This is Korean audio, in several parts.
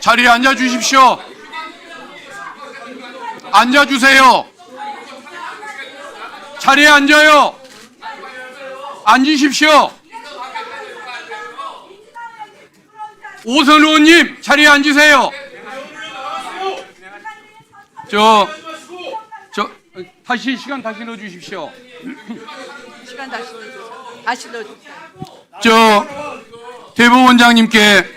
자리에 앉아 주십시오. 앉아 주세요. 자리에 앉아요. 앉으십시오. 오선 의원님 자리에 앉으세요. 다시 시간 다시 넣어주십시오. 시간 다시 넣어주세요. 다시 넣어주세요. 대법원장님께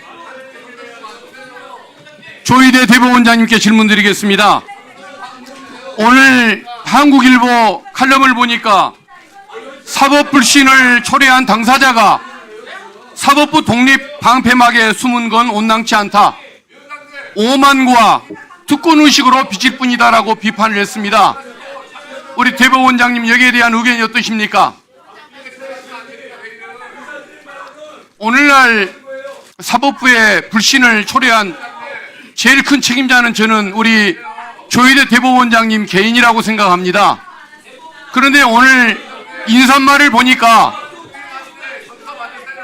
조희대 대법원장님께 질문드리겠습니다. 오늘 한국일보 칼럼을 보니까 사법불신을 초래한 당사자가 사법부 독립 방패막에 숨은 건 온당치 않다. 오만과 특권의식으로 비칠 뿐이다라고 비판을 했습니다. 우리 대법원장님 여기에 대한 의견이 어떠십니까? 오늘날 사법부의 불신을 초래한 제일 큰 책임자는 저는 우리 조희대 대법원장님 개인이라고 생각합니다. 그런데 오늘 인사말을 보니까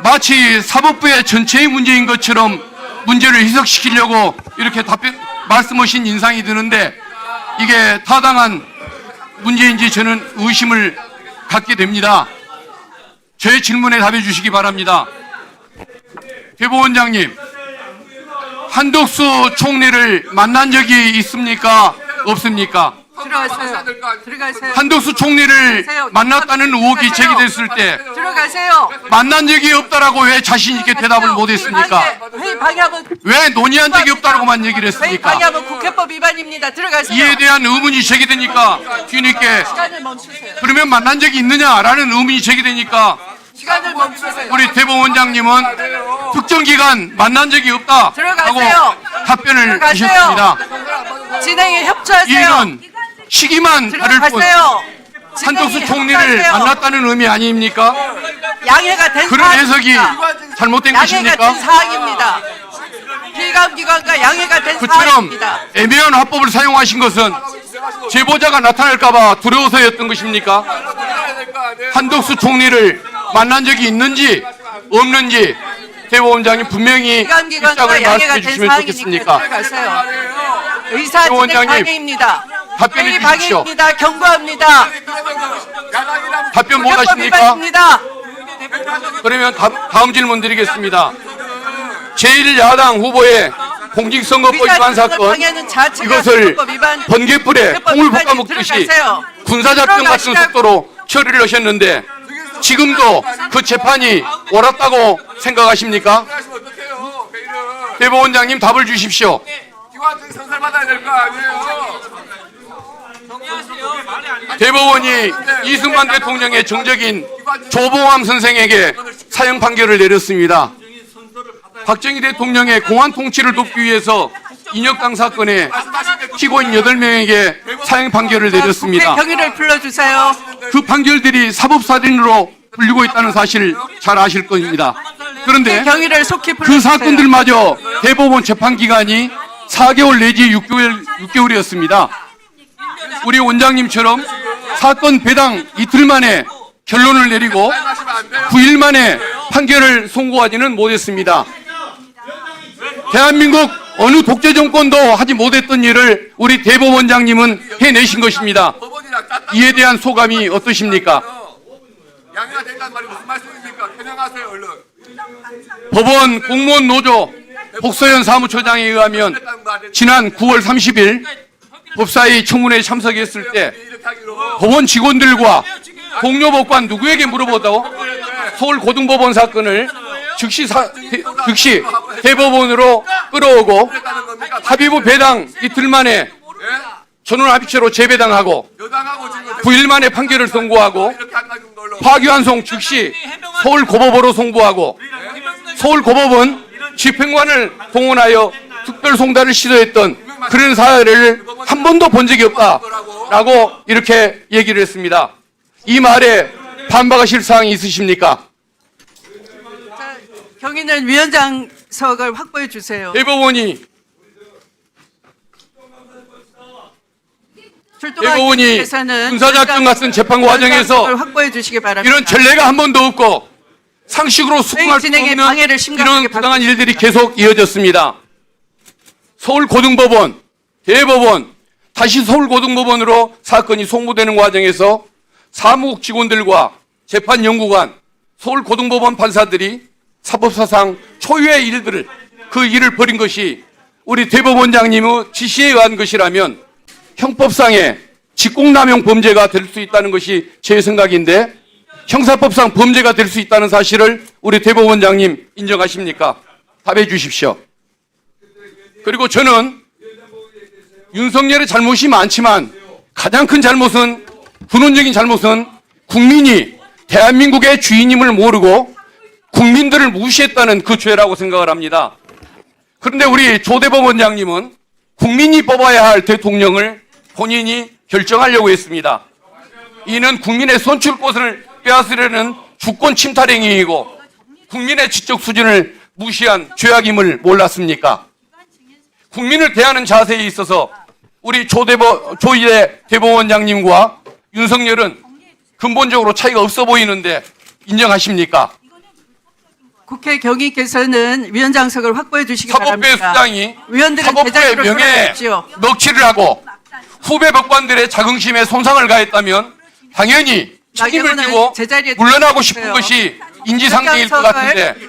마치 사법부의 전체의 문제인 것처럼 문제를 희석시키려고 이렇게 말씀하신 인상이 드는데 이게 타당한 문제인지 저는 의심을 갖게 됩니다. 저의 질문에 답해 주시기 바랍니다. 대법원장님, 한덕수 총리를 만난 적이 있습니까? 없습니까? 들어가세요. 들어가세요. 한덕수 총리를 만났다는 의혹이 제기됐을 때 들어가세요. 만난 적이 없다라고 왜 자신 있게 대답을 못했습니까? 회의 방해하면 왜 논의한 적이 없다라고만 얘기를 회의 했습니까? 방해하면 국회법 위반입니다. 들어가세요. 이에 대한 의문이 제기되니까 뒤늦게 시간을 멈추세요. 그러면 만난 적이 있느냐라는 의문이 제기되니까 시간을 멈추세요. 우리 대법원장님은 특정 기간 만난 적이 없다라고 들어가세요. 답변을 들어가세요. 하셨습니다. 진행에 협조하세요. 이는 시기만 다를 뿐 들어가세요. 한덕수 진행에 총리를 협조하세요. 만났다는 의미 아닙니까? 양해가 된 그런 해석이 사항입니다. 잘못된 양해가 것입니까? 된 사항입니다. 필감기관과 양해가 된 그처럼 사항입니다. 애매한 화법을 사용하신 것은 제보자가 나타날까 봐 두려워서였던 것입니까? 한덕수 총리를 만난 적이 있는지 없는지 대법원장님 분명히 필감기관과 입장을 양해가 말씀해 된 주시면 사항이니까 좋겠습니까? 들어가세요. 의사 진행 대법원장님, 방해입니다. 답변해 회의 주십시오. 방해입니다. 경고합니다. 답변 못 국회법 하십니까? 위반입니다. 그러면 다음 질문 드리겠습니다. 제1야당 후보의 공직선거법 위반 사건, 방해하는 자체가 이것을 국회법 위반, 번개불에 국회법 콩을 위반이 볶아 먹듯이 들어가세요. 군사작전 같은 들어가시라고. 속도로 처리를 하셨는데 지금도 그 재판이 옳았다고 생각하십니까? 대법원장님 답을 주십시오. 기관장이 선살받아야 될 거 아니에요. 대법원이 이승만 대통령의 정적인 조봉암 선생에게 사형 판결을 내렸습니다. 박정희 대통령의 공안 통치를 돕기 위해서 인혁당 사건에 피고인 8명에게 사형 판결을 내렸습니다. 국회 경위를 불러주세요. 그 판결들이 사법살인으로 불리고 있다는 사실을 잘 아실 겁니다. 그런데 경위를 속히 그 불러주세요. 사건들마저 대법원 재판기간이 4개월 내지 6개월이었습니다. 우리 원장님처럼 사건 배당 이틀 만에 결론을 내리고 9일 만에 판결을 선고하지는 못했습니다. 대한민국 어느 독재 정권도 하지 못했던 일을 우리 대법원장님은 해내신 것입니다. 이에 대한 소감이 어떠십니까? 양해가 된다는 말이 무슨 말씀입니까? 해명하세요 얼른. 법원 공무원 노조 복서현 사무처장에 의하면 지난 9월 30일 법사위 청문회에 참석했을 때 이렇게 하기로 법원 직원들과 동료 법관 누구에게 물어보다고 서울고등법원 사건을 즉시 대법원으로 끌어오고 합의부 배당 이틀 만에 전원합의체로 재배당하고 여당하고 지금 9일 만에 판결을 선고하고 이렇게 한다는 걸로 파기환송 즉시 서울고법으로 송부하고 서울고법은 집행관을 동원하여 특별송달을 시도했던 그런 사례를 한 번도 본 적이 없다라고 이렇게 얘기를 했습니다. 이 말에 반박하실 사항이 있으십니까? 자, 경위는 위원장석을 확보해 주세요. 대법원이 출동한 대법원이 경위에서는 군사작전 같은 재판 과정에서 위원장석을 확보해 주시기 바랍니다. 이런 전례가 한 번도 없고 상식으로 수긍할 수 진행에 없는 방해를 심각하게 이런 부당한 받고 일들이 계속 이어졌습니다. 서울고등법원, 대법원, 다시 서울고등법원으로 사건이 송무되는 과정에서 사무국 직원들과 재판연구관, 서울고등법원 판사들이 사법사상 초유의 일들을 그 일을 벌인 것이 우리 대법원장님의 지시에 의한 것이라면 형법상의 직권남용 범죄가 될 수 있다는 것이 제 생각인데 형사법상 범죄가 될 수 있다는 사실을 우리 대법원장님 인정하십니까? 답해 주십시오. 그리고 저는 윤석열의 잘못이 많지만 가장 큰 잘못은 근원적인 잘못은 국민이 대한민국의 주인임을 모르고 국민들을 무시했다는 그 죄라고 생각을 합니다. 그런데 우리 조 대법원장님은 국민이 뽑아야 할 대통령을 본인이 결정하려고 했습니다. 이는 국민의 선출권을 빼앗으려는 주권 침탈 행위이고 국민의 지적 수준을 무시한 죄악임을 몰랐습니까? 국민을 대하는 자세에 있어서 우리 조희대 대법원장님과 윤석열은 근본적으로 차이가 없어 보이는데 인정하십니까? 국회 경위께서는 위원장석을 확보해 주시기 사법부의 바랍니다. 수장이 위원들은 사법부의 제자리로 명예에 돌아가십시오. 먹칠을 하고 후배 법관들의 자긍심에 손상을 가했다면 당연히 책임을 나경원은 지고 제자리에 물러나고 싶은 돌아가십시오. 것이 인지상정일 것 위원장석을 같은데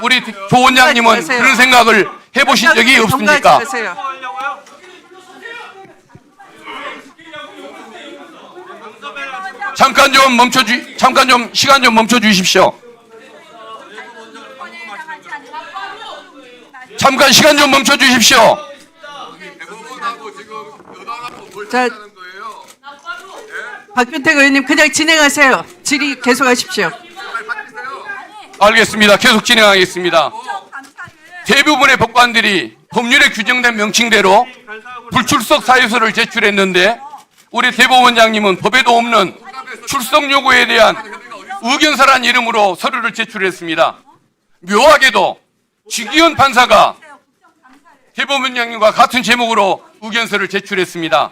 우리 조 원장님은 통과하세요. 그런 생각을 해보신 적이 없습니까? 통과하세요. 잠깐 좀 시간 좀 멈춰 주십시오. 잠깐 시간 좀 멈춰 주십시오. 대법원하고 지금 여당하고 뭘 자, 하는 거예요? 박균택 의원님 그냥 진행하세요. 질의 계속하십시오. 빨리 받으세요. 알겠습니다. 계속 진행하겠습니다. 대부분의 법관들이 법률에 규정된 명칭대로 불출석 사유서를 제출했는데 우리 대법원장님은 법에도 없는 출석 요구에 대한 의견서란 이름으로 서류를 제출했습니다. 묘하게도 지기현 판사가 대법원장님과 같은 제목으로 의견서를 제출했습니다.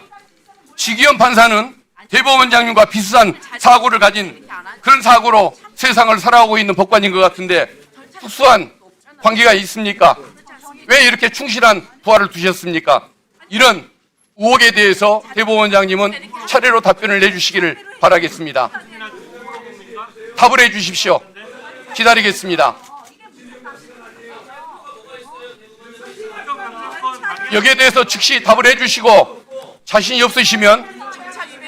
지기현 판사는 대법원장님과 비슷한 사고를 가진 그런 사고로 세상을 살아오고 있는 법관인 것 같은데 특수한 관계가 있습니까? 왜 이렇게 충실한 부하를 두셨습니까? 이런 의혹에 대해서 대법원장님은 차례로 답변을 내주시기를 바라겠습니다. 답을 해 주십시오. 기다리겠습니다. 여기에 대해서 즉시 답을 해 주시고 자신이 없으시면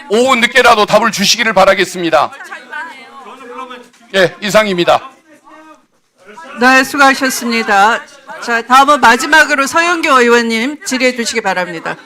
오후 늦게라도 답을 주시기를 바라겠습니다. 예, 이상입니다. 네, 수고하셨습니다. 자, 다음은 마지막으로 서영교 의원님 질의해 주시기 바랍니다.